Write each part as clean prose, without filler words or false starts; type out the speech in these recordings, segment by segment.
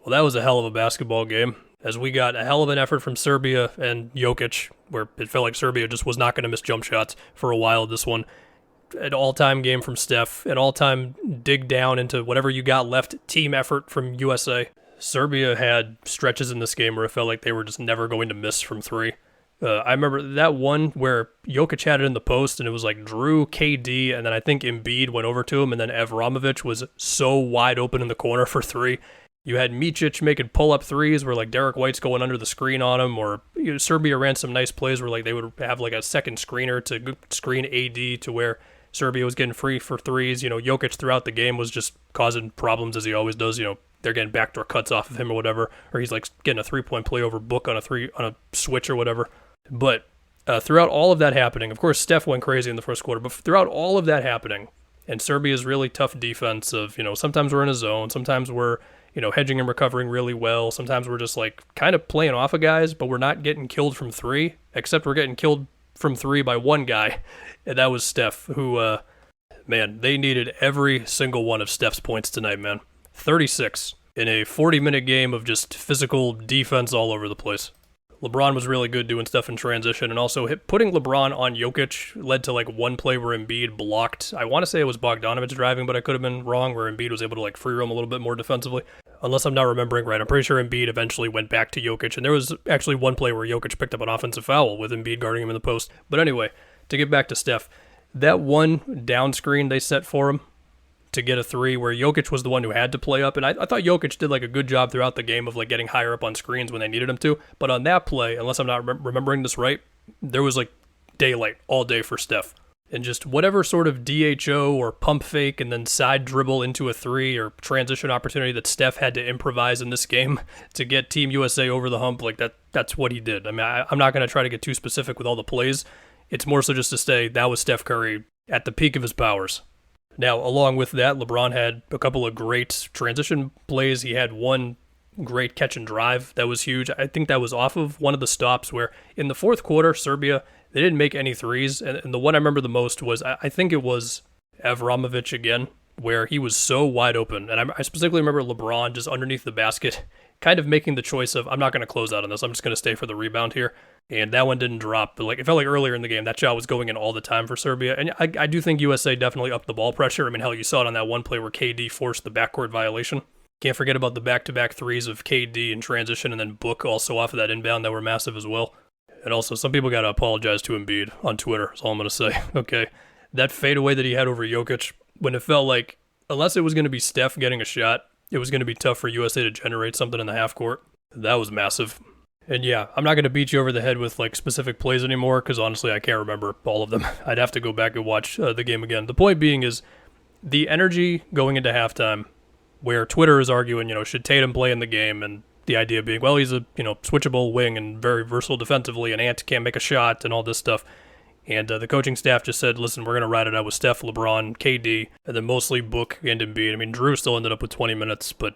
Well, that was a hell of a basketball game, as we got a hell of an effort from Serbia and Jokic, where it felt like Serbia just was not going to miss jump shots for a while this one. An all-time game from Steph, an all-time dig down into whatever you got left team effort from USA. Serbia had stretches in this game where it felt like they were just never going to miss from three. I remember that one where Jokic had it in the post, and it was like Drew, KD, and then I think Embiid went over to him, and then Avramovic was so wide open in the corner for three. You had Micic making pull-up threes where like Derek White's going under the screen on him, or Serbia ran some nice plays where like they would have like a second screener to screen AD to where Serbia was getting free for threes. Jokic throughout the game was just causing problems as he always does. They're getting backdoor cuts off of him or whatever, or he's like getting a three-point play over Book on a switch or whatever. But throughout all of that happening, of course, Steph went crazy in the first quarter, but throughout all of that happening, and Serbia's really tough defense of, sometimes we're in a zone, sometimes we're, hedging and recovering really well, sometimes we're just like kind of playing off of guys, but we're not getting killed from three, except we're getting killed from three by one guy, and that was Steph, who, man, they needed every single one of Steph's points tonight, man. 36 in a 40-minute game of just physical defense all over the place. LeBron was really good doing stuff in transition, and also putting LeBron on Jokic led to like one play where Embiid blocked. I want to say it was Bogdanovic driving, but I could have been wrong, where Embiid was able to like free roam a little bit more defensively. Unless I'm not remembering right. I'm pretty sure Embiid eventually went back to Jokic, and there was actually one play where Jokic picked up an offensive foul with Embiid guarding him in the post. But anyway, to get back to Steph, that one down screen they set for him to get a three where Jokic was the one who had to play up. And I thought Jokic did like a good job throughout the game of like getting higher up on screens when they needed him to. But on that play, unless I'm not remembering this right, there was like daylight all day for Steph. And just whatever sort of DHO or pump fake and then side dribble into a three or transition opportunity that Steph had to improvise in this game to get Team USA over the hump, like that's what he did. I mean, I'm not going to try to get too specific with all the plays. It's more so just to say that was Steph Curry at the peak of his powers. Now, along with that, LeBron had a couple of great transition plays. He had one great catch and drive that was huge. I think that was off of one of the stops where in the fourth quarter, Serbia, they didn't make any threes. And the one I remember the most was, I think it was Avramovic again, where he was so wide open. And I specifically remember LeBron just underneath the basket, kind of making the choice of, I'm not going to close out on this. I'm just going to stay for the rebound here. And that one didn't drop, but like it felt like earlier in the game, that shot was going in all the time for Serbia. And I do think USA definitely upped the ball pressure. I mean, hell, you saw it on that one play where KD forced the backcourt violation. Can't forget about the back-to-back threes of KD in transition, and then Book also off of that inbound that were massive as well. And also, some people got to apologize to Embiid on Twitter, is all I'm going to say. Okay, that fadeaway that he had over Jokic, when it felt like, unless it was going to be Steph getting a shot, it was going to be tough for USA to generate something in the half court. That was massive. And yeah, I'm not going to beat you over the head with like specific plays anymore because honestly, I can't remember all of them. I'd have to go back and watch the game again. The point being is the energy going into halftime where Twitter is arguing, should Tatum play in the game? And the idea being, well, he's a, switchable wing and very versatile defensively and Ant can't make a shot and all this stuff. And the coaching staff just said, listen, we're going to ride it out with Steph, LeBron, KD, and then mostly Book and Embiid. I mean, Drew still ended up with 20 minutes, but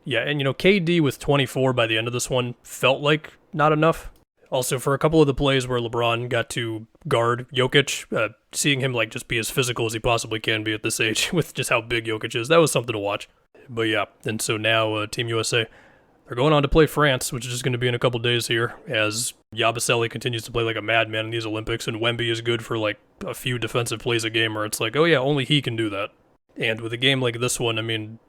yeah, and KD with 24 by the end of this one felt like not enough. Also, for a couple of the plays where LeBron got to guard Jokic, seeing him like just be as physical as he possibly can be at this age with just how big Jokic is, that was something to watch. But yeah, and so now Team USA, they're going on to play France, which is just going to be in a couple days here, as Yabusele continues to play like a madman in these Olympics, and Wemby is good for like a few defensive plays a game where it's like, oh yeah, only he can do that. And with a game like this one, I mean,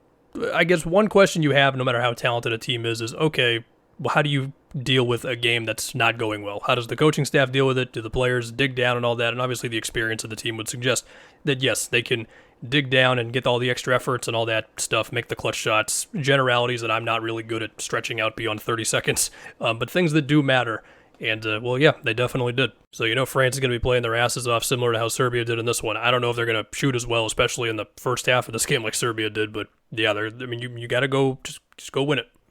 I guess one question you have, no matter how talented a team is okay, well, how do you deal with a game that's not going well? How does the coaching staff deal with it? Do the players dig down and all that? And obviously the experience of the team would suggest that, yes, they can dig down and get all the extra efforts and all that stuff, make the clutch shots, generalities that I'm not really good at stretching out beyond 30 seconds, but things that do matter. And, well, yeah, they definitely did. So, France is going to be playing their asses off, similar to how Serbia did in this one. I don't know if they're going to shoot as well, especially in the first half of this game like Serbia did, but, yeah, you got to go, just go win it.